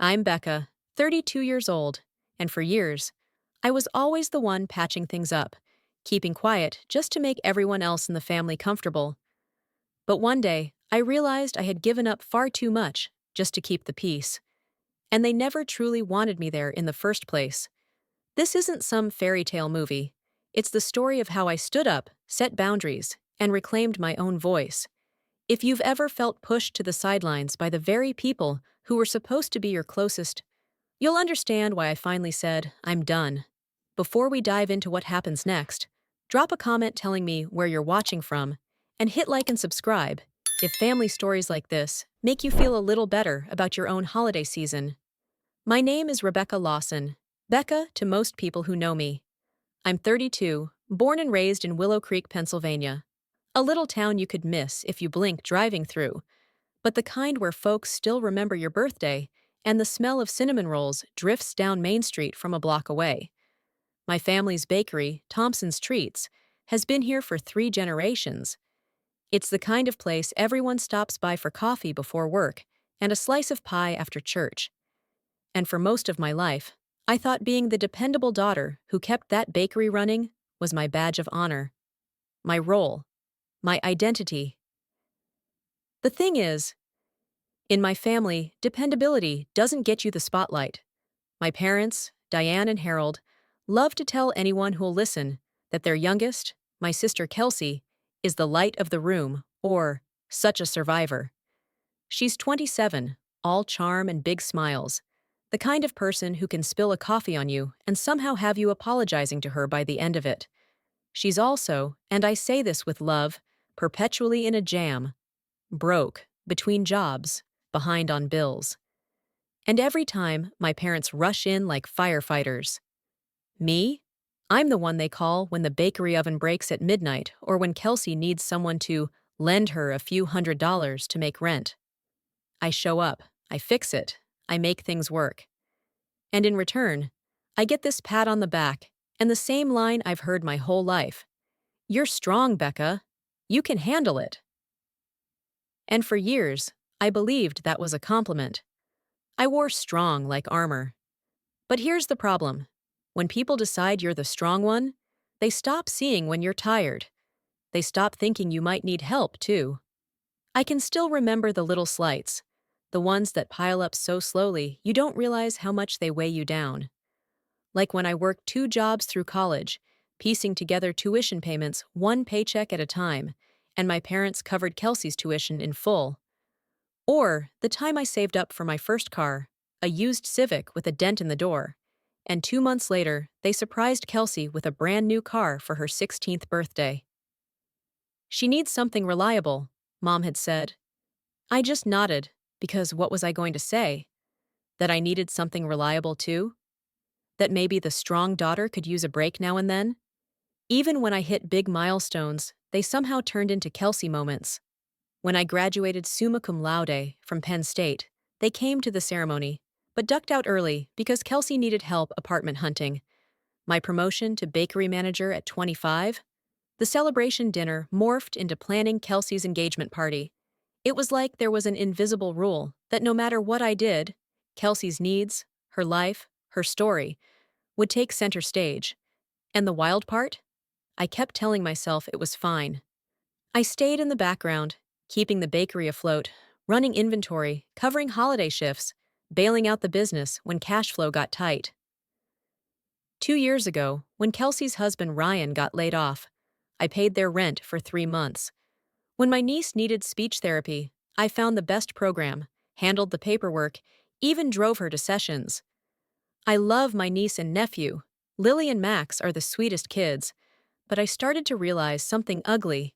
I'm Becca, 32 years old, and for years, I was always the one patching things up, keeping quiet just to make everyone else in the family comfortable. But one day, I realized I had given up far too much just to keep the peace, and they never truly wanted me there in the first place. This isn't some fairy tale movie. It's the story of how I stood up, set boundaries, and reclaimed my own voice. If you've ever felt pushed to the sidelines by the very people who were supposed to be your closest, you'll understand why I finally said, I'm done. Before we dive into what happens next, drop a comment telling me where you're watching from, and hit like and subscribe if family stories like this make you feel a little better about your own holiday season. My name is Rebecca Lawson, Becca to most people who know me. I'm 32, born and raised in Willow Creek, Pennsylvania. A little town you could miss if you blink driving through, but the kind where folks still remember your birthday and the smell of cinnamon rolls drifts down Main Street from a block away. My family's bakery, Thompson's Treats, has been here for 3 generations. It's the kind of place everyone stops by for coffee before work and a slice of pie after church. And for most of my life, I thought being the dependable daughter who kept that bakery running was my badge of honor, my role, my identity. The thing is, in my family, dependability doesn't get you the spotlight. My parents, Diane and Harold, love to tell anyone who'll listen that their youngest, my sister Kelsey, is the light of the room, or such a survivor. She's 27, all charm and big smiles, the kind of person who can spill a coffee on you and somehow have you apologizing to her by the end of it. She's also, and I say this with love, perpetually in a jam, broke, between jobs, behind on bills. And every time, my parents rush in like firefighters. Me? I'm the one they call when the bakery oven breaks at midnight or when Kelsey needs someone to lend her a few $100s to make rent. I show up, I fix it, I make things work. And in return, I get this pat on the back and the same line I've heard my whole life. You're strong, Becca. You can handle it. And for years, I believed that was a compliment. I wore strong like armor. But here's the problem. When people decide you're the strong one, they stop seeing when you're tired. They stop thinking you might need help, too. I can still remember the little slights, the ones that pile up so slowly you don't realize how much they weigh you down. Like when I worked 2 jobs through college, piecing together tuition payments one paycheck at a time, and my parents covered Kelsey's tuition in full. Or the time I saved up for my first car, a used Civic with a dent in the door, and 2 months later, they surprised Kelsey with a brand new car for her 16th birthday. She needs something reliable, Mom had said. I just nodded, because what was I going to say? That I needed something reliable too? That maybe the strong daughter could use a break now and then? Even when I hit big milestones, they somehow turned into Kelsey moments. When I graduated summa cum laude from Penn State, they came to the ceremony, but ducked out early because Kelsey needed help apartment hunting. My promotion to bakery manager at 25? The celebration dinner morphed into planning Kelsey's engagement party. It was like there was an invisible rule that no matter what I did, Kelsey's needs, her life, her story, would take center stage. And the wild part? I kept telling myself it was fine. I stayed in the background, keeping the bakery afloat, running inventory, covering holiday shifts, bailing out the business when cash flow got tight. 2 years ago, when Kelsey's husband Ryan got laid off, I paid their rent for 3 months. When my niece needed speech therapy, I found the best program, handled the paperwork, even drove her to sessions. I love my niece and nephew. Lily and Max are the sweetest kids, but I started to realize something ugly.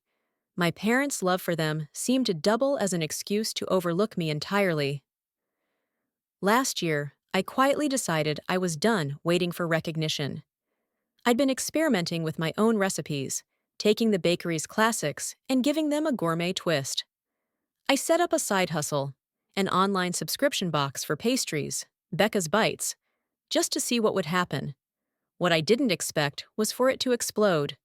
My parents' love for them seemed to double as an excuse to overlook me entirely. Last year, I quietly decided I was done waiting for recognition. I'd been experimenting with my own recipes, taking the bakery's classics and giving them a gourmet twist. I set up a side hustle, an online subscription box for pastries, Becca's Bites, just to see what would happen. What I didn't expect was for it to explode.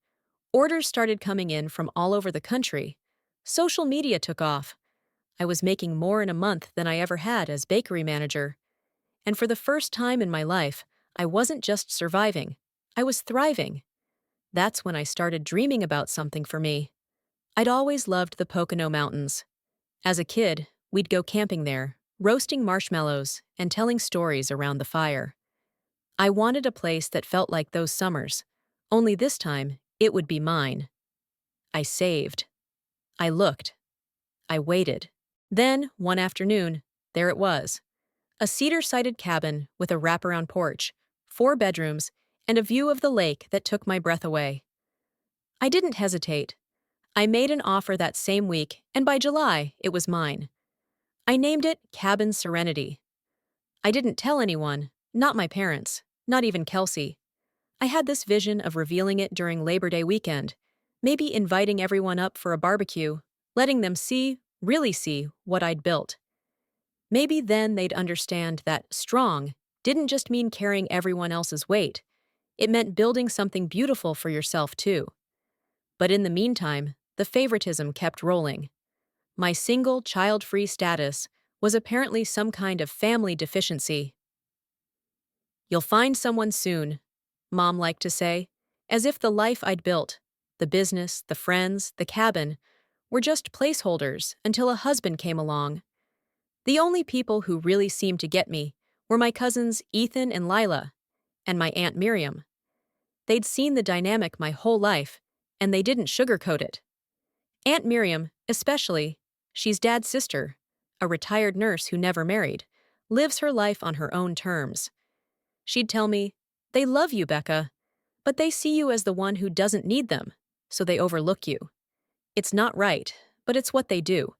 Orders started coming in from all over the country. Social media took off. I was making more in a month than I ever had as bakery manager. And for the first time in my life, I wasn't just surviving, I was thriving. That's when I started dreaming about something for me. I'd always loved the Pocono Mountains. As a kid, we'd go camping there, roasting marshmallows and telling stories around the fire. I wanted a place that felt like those summers, only this time, it would be mine. I saved. I looked. I waited. Then, one afternoon, there it was. A cedar-sided cabin with a wraparound porch, 4 bedrooms, and a view of the lake that took my breath away. I didn't hesitate. I made an offer that same week, and by July, it was mine. I named it Cabin Serenity. I didn't tell anyone, not my parents, not even Kelsey. I had this vision of revealing it during Labor Day weekend, maybe inviting everyone up for a barbecue, letting them see, really see, what I'd built. Maybe then they'd understand that strong didn't just mean carrying everyone else's weight. It meant building something beautiful for yourself, too. But in the meantime, the favoritism kept rolling. My single, child-free status was apparently some kind of family deficiency. "You'll find someone soon," Mom liked to say, as if the life I'd built, the business, the friends, the cabin, were just placeholders until a husband came along. The only people who really seemed to get me were my cousins Ethan and Lila, and my Aunt Miriam. They'd seen the dynamic my whole life, and they didn't sugarcoat it. Aunt Miriam, especially, she's Dad's sister, a retired nurse who never married, lives her life on her own terms. She'd tell me, "They love you, Becca, but they see you as the one who doesn't need them, so they overlook you. It's not right, but it's what they do.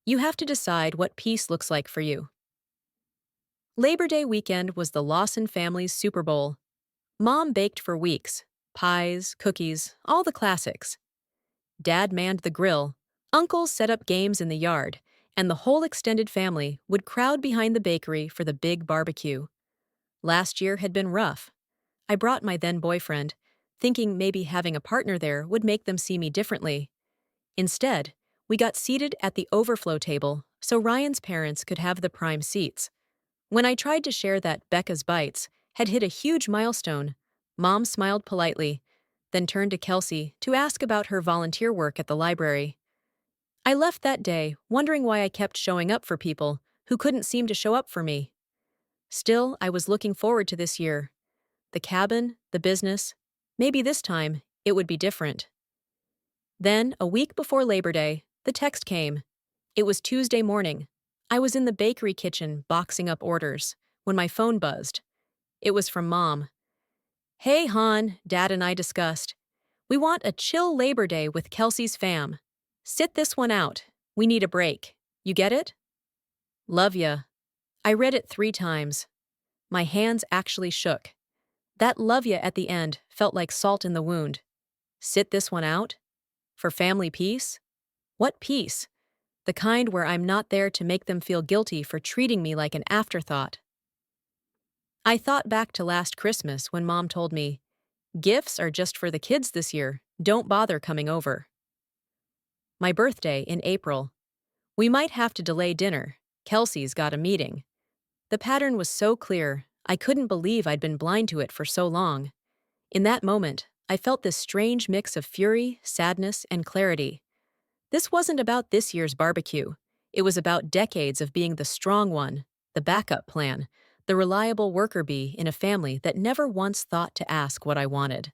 You have to decide what peace looks like for you." Labor Day weekend was the Lawson family's Super Bowl. Mom baked for weeks, pies, cookies, all the classics. Dad manned the grill, uncles set up games in the yard, and the whole extended family would crowd behind the bakery for the big barbecue. Last year had been rough. I brought my then-boyfriend, thinking maybe having a partner there would make them see me differently. Instead, we got seated at the overflow table so Ryan's parents could have the prime seats. When I tried to share that Becca's Bites had hit a huge milestone, Mom smiled politely, then turned to Kelsey to ask about her volunteer work at the library. I left that day wondering why I kept showing up for people who couldn't seem to show up for me. Still, I was looking forward to this year. The cabin, the business, maybe this time it would be different. Then, a week before Labor Day, the text came. It was Tuesday morning. I was in the bakery kitchen boxing up orders when my phone buzzed. It was from Mom. "Hey, hon," Dad and I discussed. "We want a chill Labor Day with Kelsey's fam. Sit this one out. We need a break. You get it? Love ya." I read it 3 times. My hands actually shook. That "love ya" at the end felt like salt in the wound. Sit this one out? For family peace? What peace? The kind where I'm not there to make them feel guilty for treating me like an afterthought. I thought back to last Christmas when Mom told me, "Gifts are just for the kids this year. Don't bother coming over." My birthday in April. We might have to delay dinner. Kelsey's got a meeting. The pattern was so clear, I couldn't believe I'd been blind to it for so long. In that moment, I felt this strange mix of fury, sadness, and clarity. This wasn't about this year's barbecue. It was about decades of being the strong one, the backup plan, the reliable worker bee in a family that never once thought to ask what I wanted.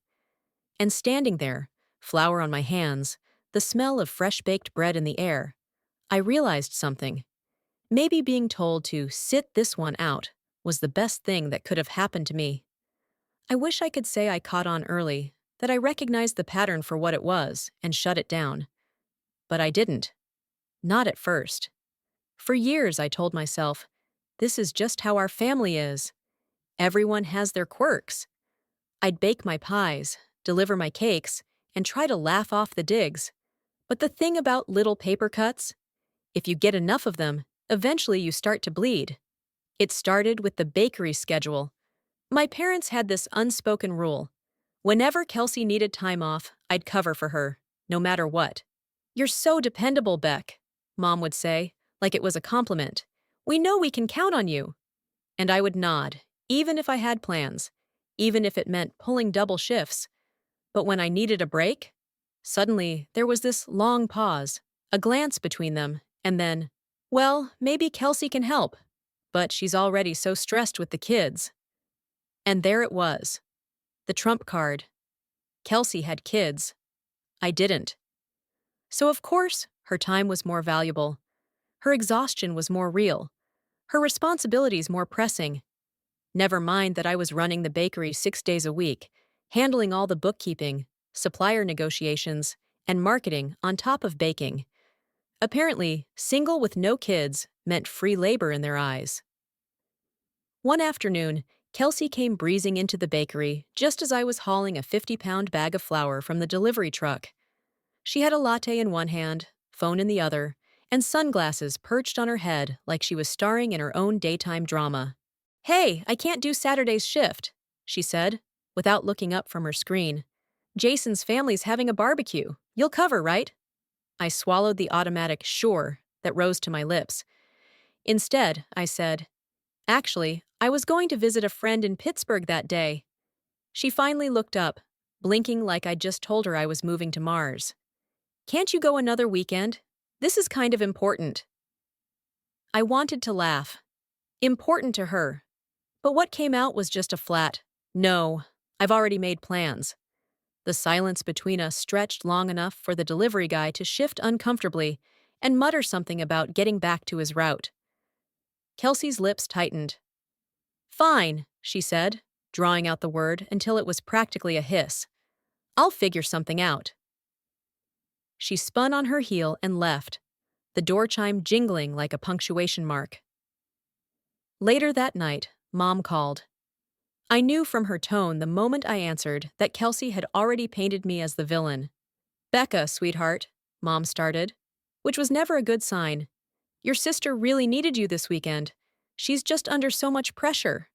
And standing there, flour on my hands, the smell of fresh-baked bread in the air, I realized something. Maybe being told to sit this one out was the best thing that could have happened to me. I wish I could say I caught on early, that I recognized the pattern for what it was and shut it down. But I didn't. Not at first. For years I told myself, this is just how our family is. Everyone has their quirks. I'd bake my pies, deliver my cakes, and try to laugh off the digs. But the thing about little paper cuts? If you get enough of them, eventually you start to bleed. It started with the bakery schedule. My parents had this unspoken rule. Whenever Kelsey needed time off, I'd cover for her, no matter what. "You're so dependable, Beck," Mom would say, like it was a compliment. "We know we can count on you." and I would nod, even if I had plans, even if it meant pulling double shifts. But when I needed a break, suddenly there was this long pause, a glance between them, and then, well, maybe Kelsey can help, but she's already so stressed with the kids. And there it was, the trump card. Kelsey had kids. I didn't. So of course, her time was more valuable. Her exhaustion was more real. Her responsibilities more pressing. Never mind that I was running the bakery 6 days a week, handling all the bookkeeping, supplier negotiations, and marketing on top of baking. Apparently, single with no kids meant free labor in their eyes. One afternoon, Kelsey came breezing into the bakery just as I was hauling a 50-pound bag of flour from the delivery truck. She had a latte in one hand, phone in the other, and sunglasses perched on her head like she was starring in her own daytime drama. "Hey, I can't do Saturday's shift," she said, without looking up from her screen. "Jason's family's having a barbecue. You'll cover, right?" I swallowed the automatic "sure" that rose to my lips. Instead, I said, "Actually, I was going to visit a friend in Pittsburgh that day." She finally looked up, blinking like I'd just told her I was moving to Mars. "Can't you go another weekend? This is kind of important." I wanted to laugh. Important to her. But what came out was just a flat, "No, I've already made plans." The silence between us stretched long enough for the delivery guy to shift uncomfortably and mutter something about getting back to his route. Kelsey's lips tightened. "Fine," she said, drawing out the word until it was practically a hiss. "I'll figure something out." She spun on her heel and left, the door chime jingling like a punctuation mark. Later that night, Mom called. I knew from her tone the moment I answered that Kelsey had already painted me as the villain. "Becca, sweetheart," Mom started, which was never a good sign. "Your sister really needed you this weekend. She's just under so much pressure."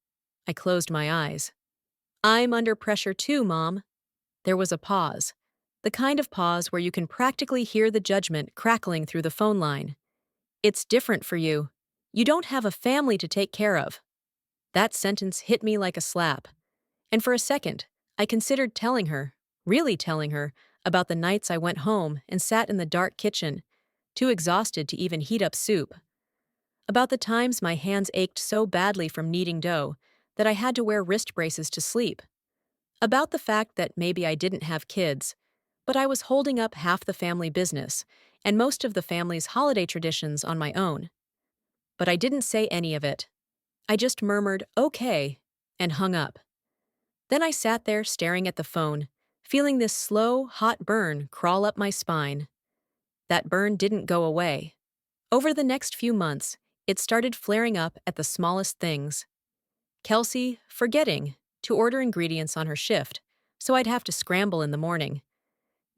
I closed my eyes. "I'm under pressure too, Mom." There was a pause, the kind of pause where you can practically hear the judgment crackling through the phone line. "It's different for you. You don't have a family to take care of." That sentence hit me like a slap. And for a second, I considered telling her, really telling her, about the nights I went home and sat in the dark kitchen, too exhausted to even heat up soup. About the times my hands ached so badly from kneading dough that I had to wear wrist braces to sleep. About the fact that maybe I didn't have kids, but I was holding up half the family business and most of the family's holiday traditions on my own. But I didn't say any of it. I just murmured, "Okay," and hung up. Then I sat there staring at the phone, feeling this slow, hot burn crawl up my spine. That burn didn't go away. Over the next few months, it started flaring up at the smallest things. Kelsey forgetting to order ingredients on her shift, so I'd have to scramble in the morning.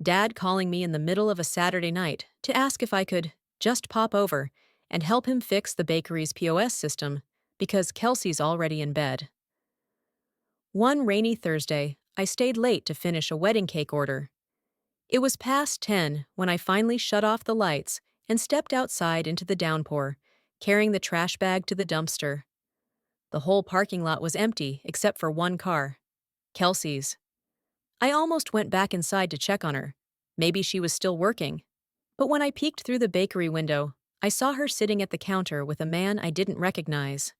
Dad calling me in the middle of a Saturday night to ask if I could just pop over and help him fix the bakery's POS system because Kelsey's already in bed. One rainy Thursday, I stayed late to finish a wedding cake order. It was past 10 when I finally shut off the lights and stepped outside into the downpour, carrying the trash bag to the dumpster. The whole parking lot was empty except for one car, Kelsey's. I almost went back inside to check on her. Maybe she was still working. But when I peeked through the bakery window, I saw her sitting at the counter with a man I didn't recognize.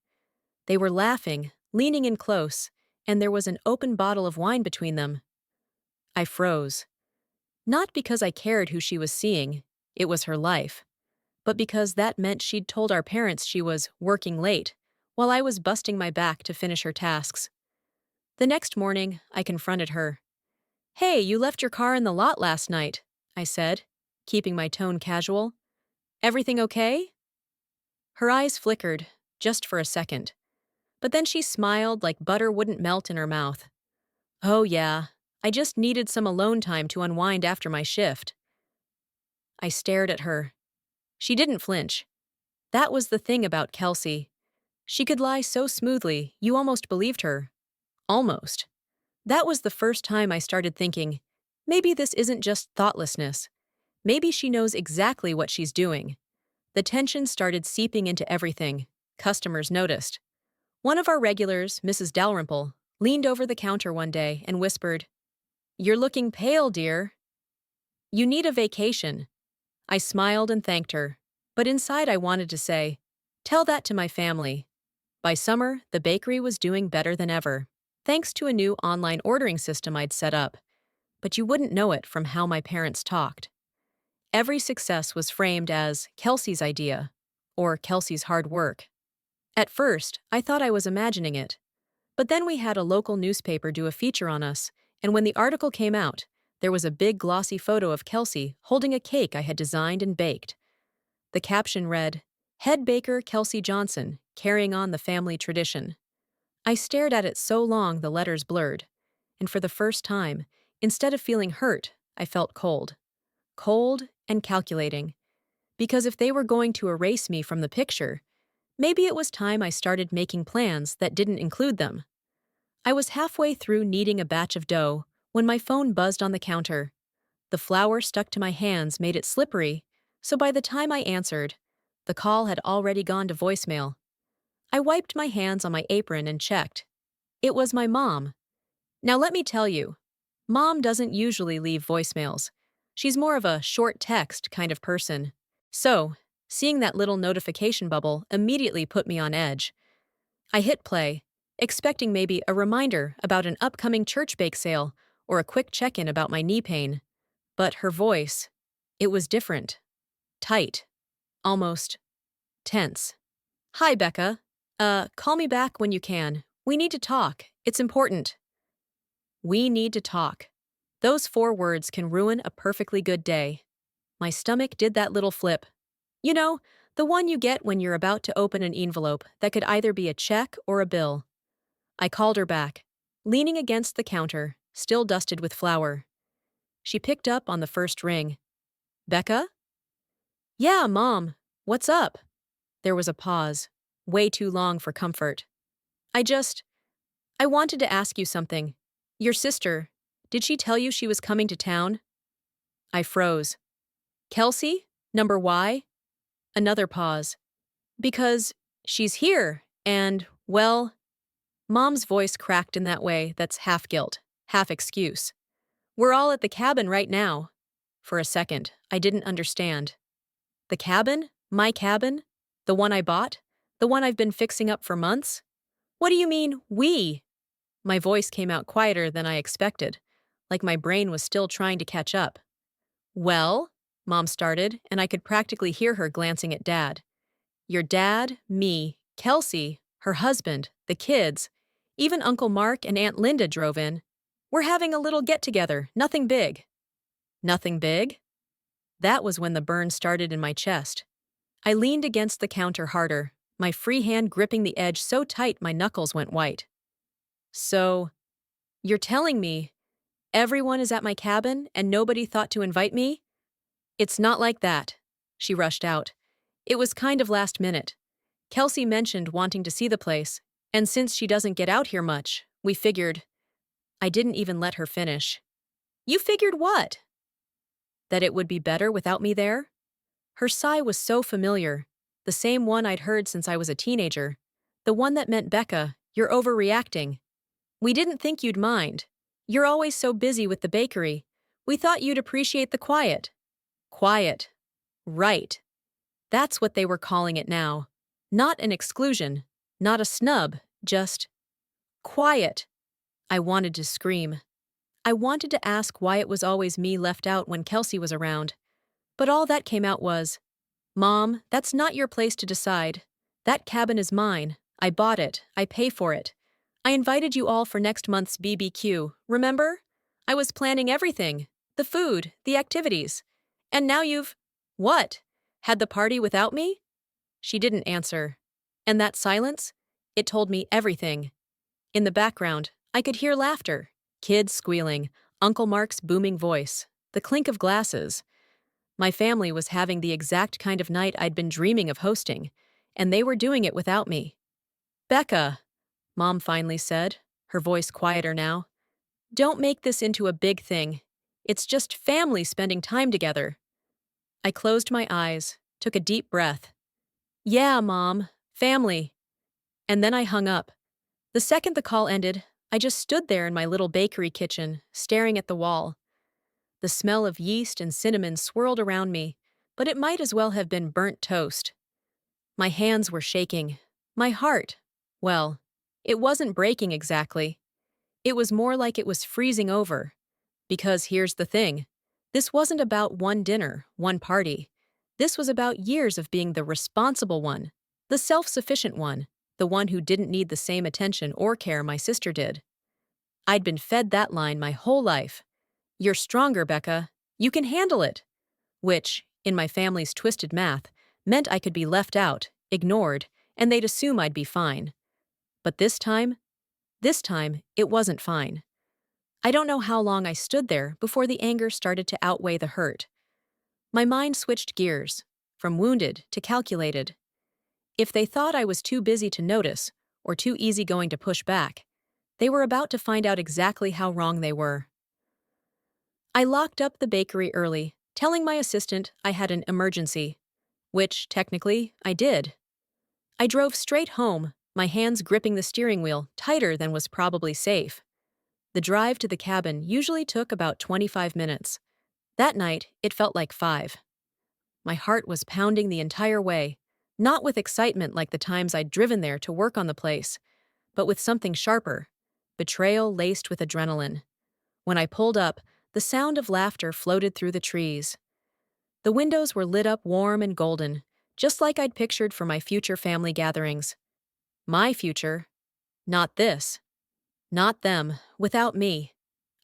They were laughing, leaning in close, and there was an open bottle of wine between them. I froze. Not because I cared who she was seeing, it was her life, but because that meant she'd told our parents she was working late, while I was busting my back to finish her tasks. The next morning, I confronted her. "Hey, you left your car in the lot last night," I said, keeping my tone casual. "Everything okay?" Her eyes flickered, just for a second. But then she smiled like butter wouldn't melt in her mouth. "Oh yeah, I just needed some alone time to unwind after my shift." I stared at her. She didn't flinch. That was the thing about Kelsey. She could lie so smoothly, you almost believed her. Almost. That was the first time I started thinking, maybe this isn't just thoughtlessness. Maybe she knows exactly what she's doing. The tension started seeping into everything. Customers noticed. One of our regulars, Mrs. Dalrymple, leaned over the counter one day and whispered, "You're looking pale, dear. You need a vacation." I smiled and thanked her, but inside I wanted to say, "Tell that to my family." By summer, the bakery was doing better than ever, thanks to a new online ordering system I'd set up, but you wouldn't know it from how my parents talked. Every success was framed as Kelsey's idea, or Kelsey's hard work. At first, I thought I was imagining it. But then we had a local newspaper do a feature on us, and when the article came out, there was a big glossy photo of Kelsey holding a cake I had designed and baked. The caption read, "Head Baker Kelsey Johnson, carrying on the family tradition." I stared at it so long the letters blurred, and for the first time, instead of feeling hurt, I felt cold. Cold and calculating. Because if they were going to erase me from the picture, maybe it was time I started making plans that didn't include them. I was halfway through kneading a batch of dough when my phone buzzed on the counter. The flour stuck to my hands made it slippery, so by the time I answered, the call had already gone to voicemail. I wiped my hands on my apron and checked. It was my mom. Now let me tell you, Mom doesn't usually leave voicemails. She's more of a short text kind of person. So, seeing that little notification bubble immediately put me on edge. I hit play, expecting maybe a reminder about an upcoming church bake sale or a quick check-in about my knee pain. But her voice, it was different. Tight. Almost tense. "Hi, Becca. Call me back when you can. We need to talk. It's important." We need to talk. Those 4 words can ruin a perfectly good day. My stomach did that little flip. You know, the one you get when you're about to open an envelope that could either be a check or a bill. I called her back, leaning against the counter, still dusted with flour. She picked up on the first ring. "Becca?" "Yeah, Mom. What's up?" There was a pause, way too long for comfort. I wanted to ask you something. Your sister, did she tell you she was coming to town?" I froze. "Kelsey? Number Y?" Another pause. "Because she's here, and, well," Mom's voice cracked in that way that's half guilt, half excuse. "We're all at the cabin right now." For a second, I didn't understand. The cabin? My cabin? The one I bought? The one I've been fixing up for months? "What do you mean, we?" My voice came out quieter than I expected, like my brain was still trying to catch up. "Well," Mom started, and I could practically hear her glancing at Dad. "Your dad, me, Kelsey, her husband, the kids, even Uncle Mark and Aunt Linda drove in. We're having a little get-together, nothing big." Nothing big? That was when the burn started in my chest. I leaned against the counter harder, my free hand gripping the edge so tight my knuckles went white. "So, you're telling me everyone is at my cabin and nobody thought to invite me?" "It's not like that," she rushed out. "It was kind of last minute. Kelsey mentioned wanting to see the place, and since she doesn't get out here much, we figured—" I didn't even let her finish. "You figured what?" "That it would be better without me there?" Her sigh was so familiar, the same one I'd heard since I was a teenager, the one that meant, "Becca, you're overreacting. We didn't think you'd mind. You're always so busy with the bakery. We thought you'd appreciate the quiet." Quiet. Right. That's what they were calling it now. Not an exclusion, not a snub, just quiet. I wanted to scream. I wanted to ask why it was always me left out when Kelsey was around. But all that came out was, "Mom, that's not your place to decide. That cabin is mine. I bought it. I pay for it. I invited you all for next month's BBQ, remember? I was planning everything. The food, the activities. And now you've— What? Had the party without me?" She didn't answer. And that silence? It told me everything. In the background, I could hear laughter, kids squealing, Uncle Mark's booming voice, the clink of glasses. My family was having the exact kind of night I'd been dreaming of hosting, and they were doing it without me. "Becca," Mom finally said, her voice quieter now, "don't make this into a big thing. It's just family spending time together." I closed my eyes, took a deep breath. "Yeah, Mom, family." And then I hung up, The second the call ended, I just stood there in my little bakery kitchen, staring at the wall. The smell of yeast and cinnamon swirled around me, but it might as well have been burnt toast. My hands were shaking. My heart, well, it wasn't breaking exactly. It was more like it was freezing over. Because here's the thing. This wasn't about one dinner, one party. This was about years of being the responsible one, the self-sufficient one, the one who didn't need the same attention or care my sister did. I'd been fed that line my whole life. You're stronger, Becca. You can handle it. Which, in my family's twisted math, meant I could be left out, ignored, and they'd assume I'd be fine. But this time, it wasn't fine. I don't know how long I stood there before the anger started to outweigh the hurt. My mind switched gears, from wounded to calculated. If they thought I was too busy to notice, or too easygoing to push back, they were about to find out exactly how wrong they were. I locked up the bakery early, telling my assistant I had an emergency, which, technically, I did. I drove straight home, my hands gripping the steering wheel tighter than was probably safe. The drive to the cabin usually took about 25 minutes. That night, it felt like 5. My heart was pounding the entire way, not with excitement like the times I'd driven there to work on the place, but with something sharper, betrayal laced with adrenaline. When I pulled up, the sound of laughter floated through the trees. The windows were lit up warm and golden, just like I'd pictured for my future family gatherings. My future. Not this. Not them, without me.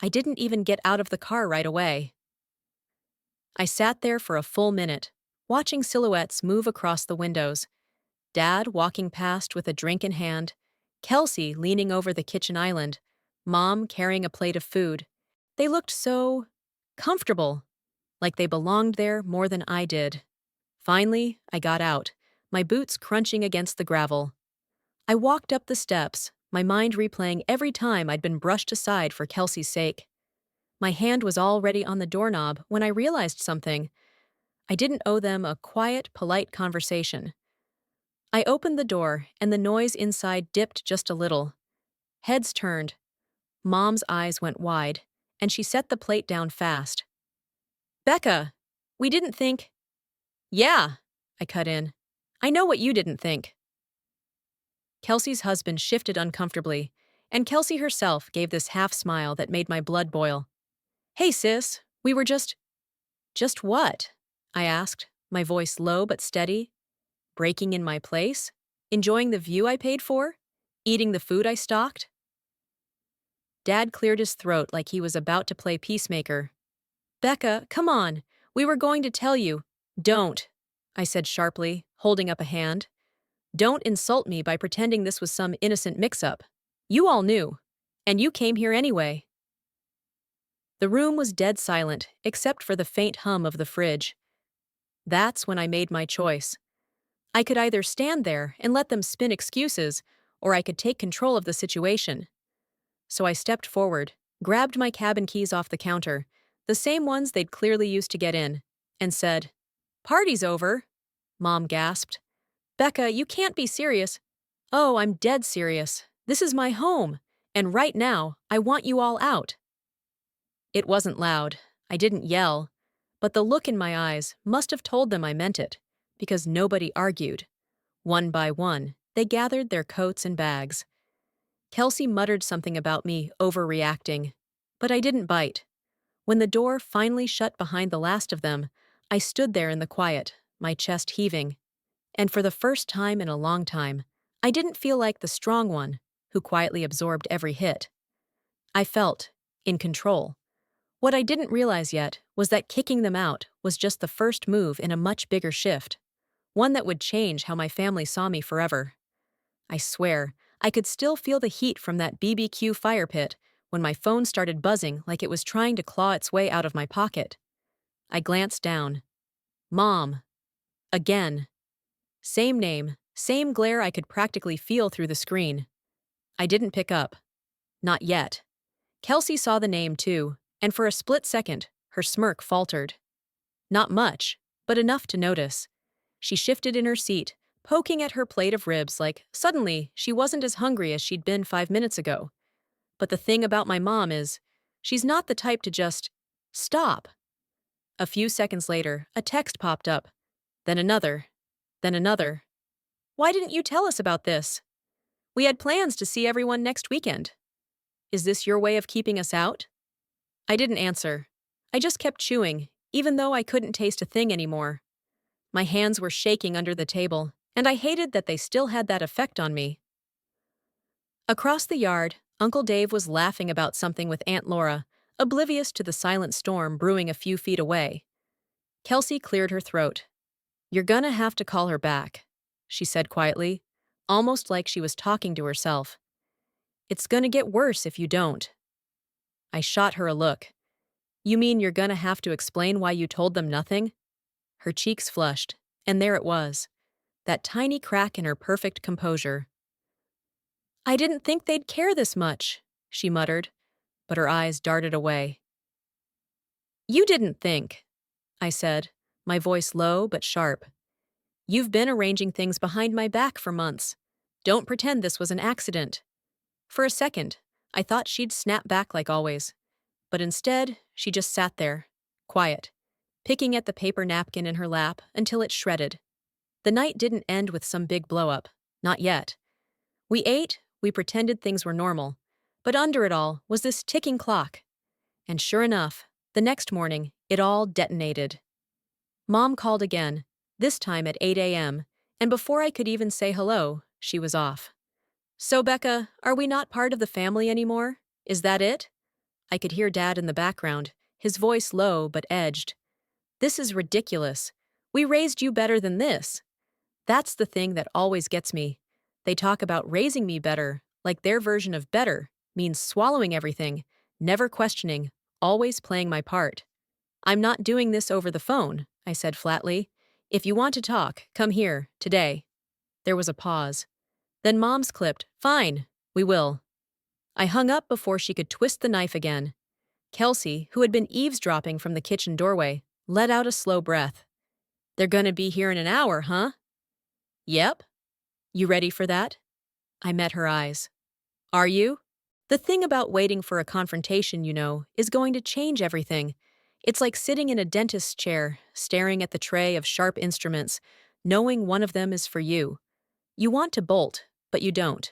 I didn't even get out of the car right away. I sat there for a full minute, watching silhouettes move across the windows. Dad walking past with a drink in hand, Kelsey leaning over the kitchen island, Mom carrying a plate of food. They looked so comfortable, like they belonged there more than I did. Finally, I got out, my boots crunching against the gravel. I walked up the steps, my mind replaying every time I'd been brushed aside for Kelsey's sake. My hand was already on the doorknob when I realized something. I didn't owe them a quiet, polite conversation. I opened the door, and the noise inside dipped just a little. Heads turned. Mom's eyes went wide, and she set the plate down fast. "Becca, we didn't think—" "Yeah," I cut in. "I know what you didn't think." Kelsey's husband shifted uncomfortably, and Kelsey herself gave this half-smile that made my blood boil. "Hey, sis, we were just—" "Just what?" I asked, my voice low but steady. Breaking in my place? Enjoying the view I paid for? Eating the food I stocked? Dad cleared his throat like he was about to play peacemaker. "Becca, come on. We were going to tell you." "Don't," I said sharply, holding up a hand. "Don't insult me by pretending this was some innocent mix-up. You all knew. And you came here anyway." The room was dead silent, except for the faint hum of the fridge. That's when I made my choice. I could either stand there and let them spin excuses, or I could take control of the situation. So I stepped forward, grabbed my cabin keys off the counter, the same ones they'd clearly used to get in, and said, "Party's over." Mom gasped. "Becca, you can't be serious." "Oh, I'm dead serious. This is my home, and right now, I want you all out." It wasn't loud. I didn't yell. But the look in my eyes must have told them I meant it, because nobody argued. One by one, they gathered their coats and bags. Kelsey muttered something about me overreacting, but I didn't bite. When the door finally shut behind the last of them, I stood there in the quiet, my chest heaving. And for the first time in a long time, I didn't feel like the strong one who quietly absorbed every hit. I felt in control. What I didn't realize yet was that kicking them out was just the first move in a much bigger shift, one that would change how my family saw me forever. I swear, I could still feel the heat from that BBQ fire pit when my phone started buzzing like it was trying to claw its way out of my pocket. I glanced down. Mom. Again. Same name, same glare I could practically feel through the screen. I didn't pick up. Not yet. Kelsey saw the name too, and for a split second, her smirk faltered. Not much, but enough to notice. She shifted in her seat, poking at her plate of ribs like suddenly she wasn't as hungry as she'd been 5 minutes ago. But the thing about my mom is, she's not the type to just stop. A few seconds later, a text popped up, then another, then another. Why didn't you tell us about this? We had plans to see everyone next weekend. Is this your way of keeping us out? I didn't answer. I just kept chewing, even though I couldn't taste a thing anymore. My hands were shaking under the table, and I hated that they still had that effect on me. Across the yard, Uncle Dave was laughing about something with Aunt Laura, oblivious to the silent storm brewing a few feet away. Kelsey cleared her throat. "You're gonna have to call her back," she said quietly, almost like she was talking to herself. "It's gonna get worse if you don't." I shot her a look. "You mean you're gonna have to explain why you told them nothing?" Her cheeks flushed, and there it was, that tiny crack in her perfect composure. "I didn't think they'd care this much," she muttered, but her eyes darted away. "You didn't think," I said, my voice low but sharp. "You've been arranging things behind my back for months. Don't pretend this was an accident." For a second, I thought she'd snap back like always, but instead, she just sat there, quiet, picking at the paper napkin in her lap until it shredded. The night didn't end with some big blow-up, not yet. We ate, we pretended things were normal, but under it all was this ticking clock. And sure enough, the next morning, it all detonated. Mom called again, this time at 8 a.m., and before I could even say hello, she was off. "So, Becca, are we not part of the family anymore? Is that it?" I could hear Dad in the background, his voice low but edged. "This is ridiculous. We raised you better than this." That's the thing that always gets me. They talk about raising me better, like their version of better means swallowing everything, never questioning, always playing my part. "I'm not doing this over the phone," I said flatly. "If you want to talk, come here, today." There was a pause. Then Mom's clipped, "Fine, we will." I hung up before she could twist the knife again. Kelsey, who had been eavesdropping from the kitchen doorway, let out a slow breath. "They're gonna be here in an hour, huh?" "Yep." "You ready for that?" I met her eyes. "Are you?" The thing about waiting for a confrontation, is going to change everything. It's like sitting in a dentist's chair, staring at the tray of sharp instruments, knowing one of them is for you. You want to bolt, but you don't.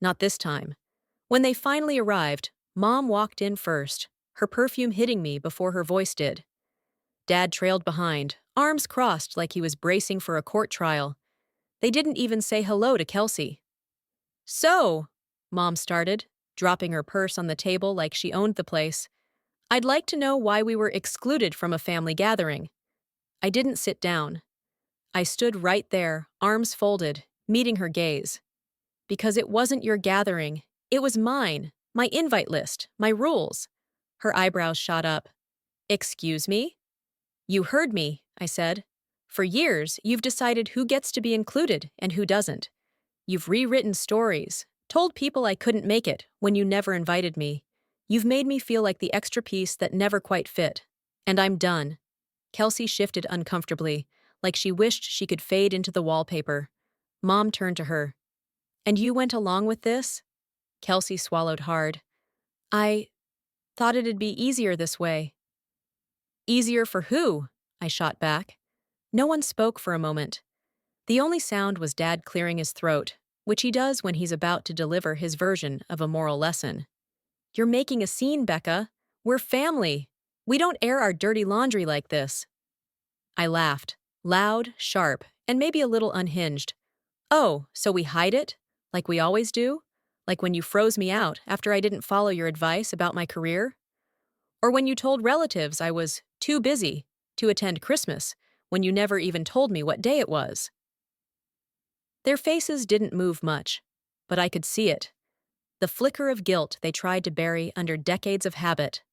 Not this time. When they finally arrived, Mom walked in first, her perfume hitting me before her voice did. Dad trailed behind, arms crossed like he was bracing for a court trial. They didn't even say hello to Kelsey. "So," Mom started, dropping her purse on the table like she owned the place, "I'd like to know why we were excluded from a family gathering." I didn't sit down. I stood right there, arms folded, meeting her gaze. "Because it wasn't your gathering. It was mine, my invite list, my rules." Her eyebrows shot up. "Excuse me?" "You heard me," I said. "For years, you've decided who gets to be included and who doesn't. You've rewritten stories, told people I couldn't make it when you never invited me. You've made me feel like the extra piece that never quite fit. And I'm done." Kelsey shifted uncomfortably, like she wished she could fade into the wallpaper. Mom turned to her. "And you went along with this?" Kelsey swallowed hard. "I thought it'd be easier this way." "Easier for who?" I shot back. No one spoke for a moment. The only sound was Dad clearing his throat, which he does when he's about to deliver his version of a moral lesson. "You're making a scene, Becca. We're family. We don't air our dirty laundry like this." I laughed, loud, sharp, and maybe a little unhinged. "Oh, so we hide it? Like we always do? Like when you froze me out after I didn't follow your advice about my career? Or when you told relatives I was too busy to attend Christmas when you never even told me what day it was?" Their faces didn't move much, but I could see it. The flicker of guilt they tried to bury under decades of habit.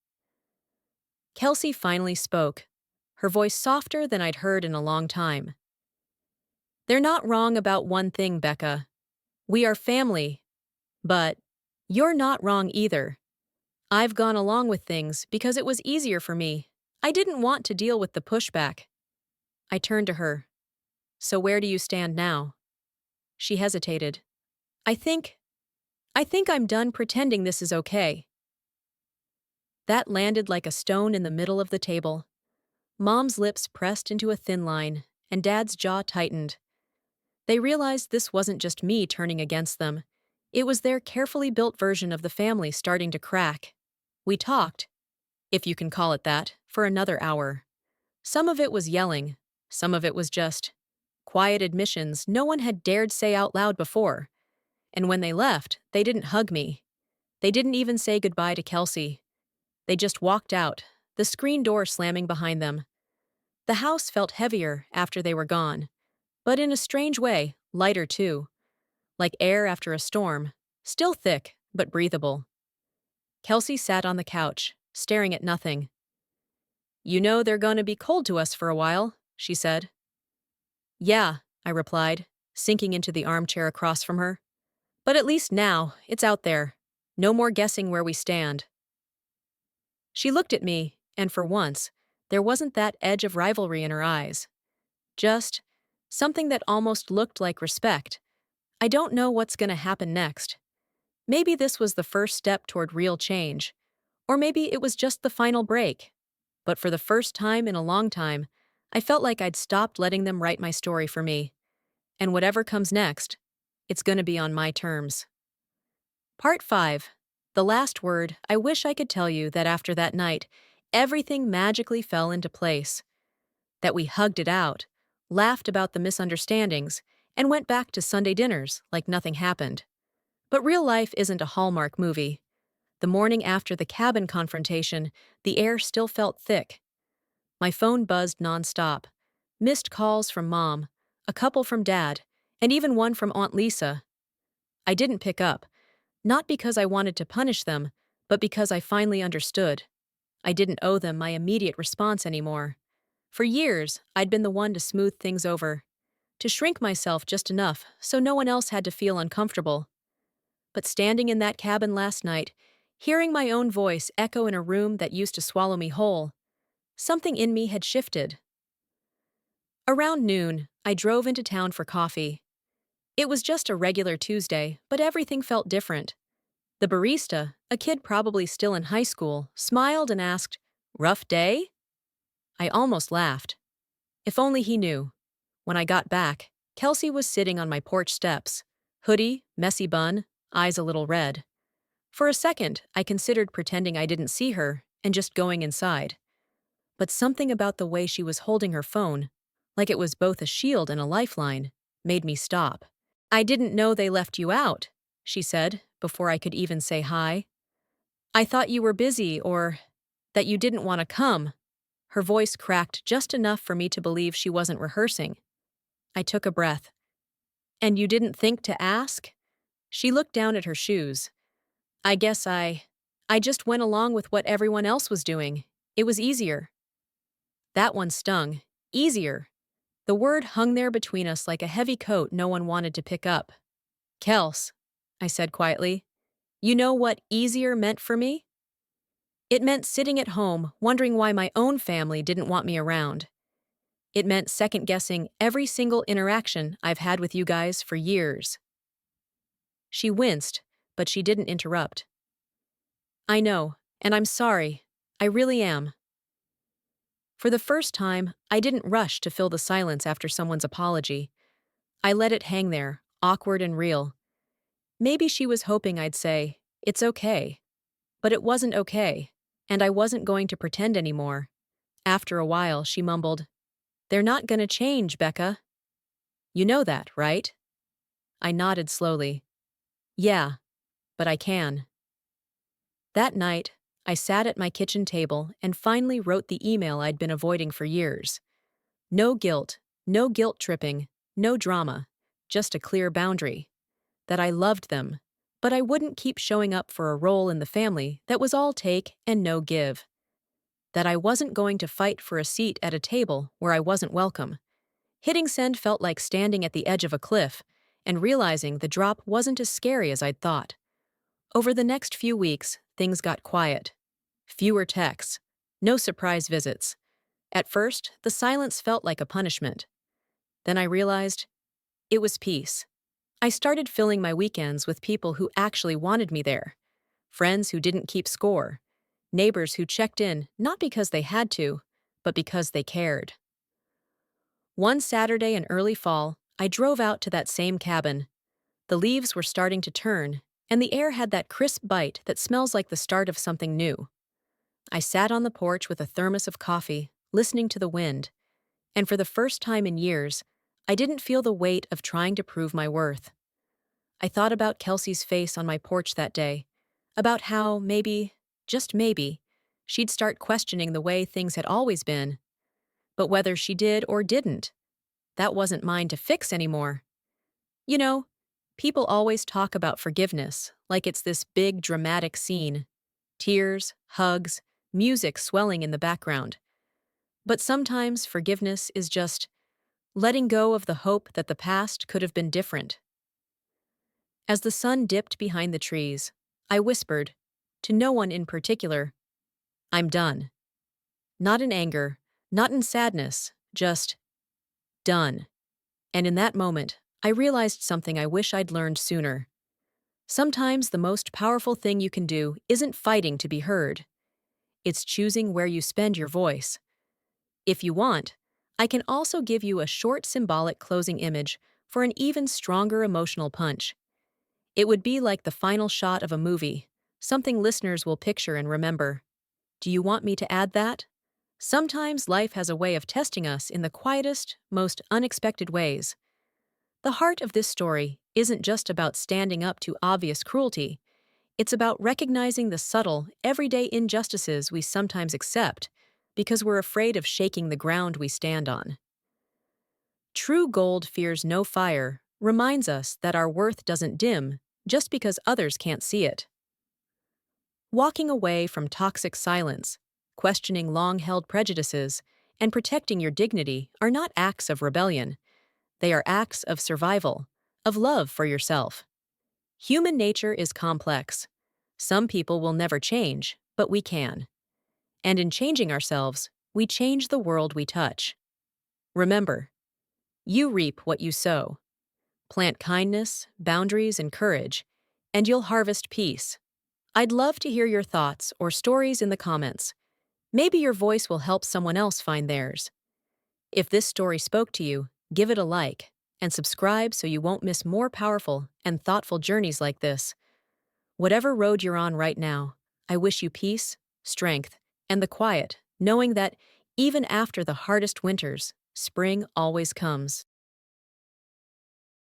Kelsey finally spoke, her voice softer than I'd heard in a long time. "They're not wrong about one thing, Becca. We are family. But you're not wrong either. I've gone along with things because it was easier for me. I didn't want to deal with the pushback." I turned to her. "So where do you stand now?" She hesitated. I think, I think I'm done pretending this is okay. That landed like a stone in the middle of the table. Mom's lips pressed into a thin line, and Dad's jaw tightened. They realized this wasn't just me turning against them. It was their carefully built version of the family starting to crack. We talked, if you can call it that, for another hour. Some of it was yelling, some of it was just quiet admissions no one had dared say out loud before. And when they left, they didn't hug me. They didn't even say goodbye to Kelsey. They just walked out, the screen door slamming behind them. The house felt heavier after they were gone, but in a strange way, lighter too. Like air after a storm, still thick, but breathable. Kelsey sat on the couch, staring at nothing. You know they're going to be cold to us for a while, she said. Yeah, I replied, sinking into the armchair across from her. But at least now, it's out there. No more guessing where we stand. She looked at me, and for once, there wasn't that edge of rivalry in her eyes. Just something that almost looked like respect. I don't know what's going to happen next. Maybe this was the first step toward real change. Or maybe it was just the final break. But for the first time in a long time, I felt like I'd stopped letting them write my story for me. And whatever comes next, it's going to be on my terms. Part 5. The last word. I wish I could tell you that after that night, everything magically fell into place. That we hugged it out, laughed about the misunderstandings, and went back to Sunday dinners like nothing happened. But real life isn't a Hallmark movie. The morning after the cabin confrontation, the air still felt thick. My phone buzzed nonstop. Missed calls from Mom, a couple from Dad, and even one from Aunt Lisa. I didn't pick up, not because I wanted to punish them, but because I finally understood. I didn't owe them my immediate response anymore. For years, I'd been the one to smooth things over, to shrink myself just enough so no one else had to feel uncomfortable. But standing in that cabin last night, hearing my own voice echo in a room that used to swallow me whole, something in me had shifted. Around noon, I drove into town for coffee. It was just a regular Tuesday, but everything felt different. The barista, a kid probably still in high school, smiled and asked, "Rough day?" I almost laughed. If only he knew. When I got back, Kelsey was sitting on my porch steps. Hoodie, messy bun, eyes a little red. For a second, I considered pretending I didn't see her and just going inside. But something about the way she was holding her phone, like it was both a shield and a lifeline, made me stop. I didn't know they left you out, she said, before I could even say hi. I thought you were busy or that you didn't want to come. Her voice cracked just enough for me to believe she wasn't rehearsing. I took a breath. And you didn't think to ask? She looked down at her shoes. I guess I just went along with what everyone else was doing. It was easier. That one stung. Easier. The word hung there between us like a heavy coat no one wanted to pick up. Kels, I said quietly, you know what easier meant for me? It meant sitting at home, wondering why my own family didn't want me around. It meant second-guessing every single interaction I've had with you guys for years. She winced, but she didn't interrupt. I know, and I'm sorry. I really am. For the first time, I didn't rush to fill the silence after someone's apology. I let it hang there, awkward and real. Maybe she was hoping I'd say, "It's okay." But it wasn't okay, and I wasn't going to pretend anymore. After a while, she mumbled, "They're not gonna change, Becca. You know that, right?" I nodded slowly. Yeah, but I can. That night, I sat at my kitchen table and finally wrote the email I'd been avoiding for years. No guilt tripping, no drama, just a clear boundary. That I loved them, but I wouldn't keep showing up for a role in the family that was all take and no give. That I wasn't going to fight for a seat at a table where I wasn't welcome. Hitting send felt like standing at the edge of a cliff and realizing the drop wasn't as scary as I'd thought. Over the next few weeks, things got quiet. Fewer texts, no surprise visits. At first, the silence felt like a punishment. Then I realized it was peace. I started filling my weekends with people who actually wanted me there. Friends who didn't keep score. Neighbors who checked in not because they had to, but because they cared. One Saturday in early fall, I drove out to that same cabin. The leaves were starting to turn, and the air had that crisp bite that smells like the start of something new. I sat on the porch with a thermos of coffee, listening to the wind, and for the first time in years, I didn't feel the weight of trying to prove my worth. I thought about Kelsey's face on my porch that day, about how maybe, just maybe, she'd start questioning the way things had always been. But whether she did or didn't, that wasn't mine to fix anymore. You know, people always talk about forgiveness like it's this big dramatic scene. Tears, hugs, music swelling in the background. But sometimes forgiveness is just letting go of the hope that the past could have been different. As the sun dipped behind the trees, I whispered, to no one in particular, I'm done. Not in anger, not in sadness, just done. And in that moment, I realized something I wish I'd learned sooner. Sometimes the most powerful thing you can do isn't fighting to be heard. It's choosing where you spend your voice. If you want, I can also give you a short symbolic closing image for an even stronger emotional punch. It would be like the final shot of a movie, something listeners will picture and remember. Do you want me to add that? Sometimes life has a way of testing us in the quietest, most unexpected ways. The heart of this story isn't just about standing up to obvious cruelty. It's about recognizing the subtle, everyday injustices we sometimes accept because we're afraid of shaking the ground we stand on. True gold fears no fire reminds us that our worth doesn't dim just because others can't see it. Walking away from toxic silence, questioning long-held prejudices, and protecting your dignity are not acts of rebellion. They are acts of survival, of love for yourself. Human nature is complex. Some people will never change, but we can. And in changing ourselves, we change the world we touch. Remember, you reap what you sow. Plant kindness, boundaries, and courage, and you'll harvest peace. I'd love to hear your thoughts or stories in the comments. Maybe your voice will help someone else find theirs. If this story spoke to you, give it a like and subscribe so you won't miss more powerful and thoughtful journeys like this. Whatever road you're on right now, I wish you peace, strength, and the quiet, knowing that even after the hardest winters, spring always comes.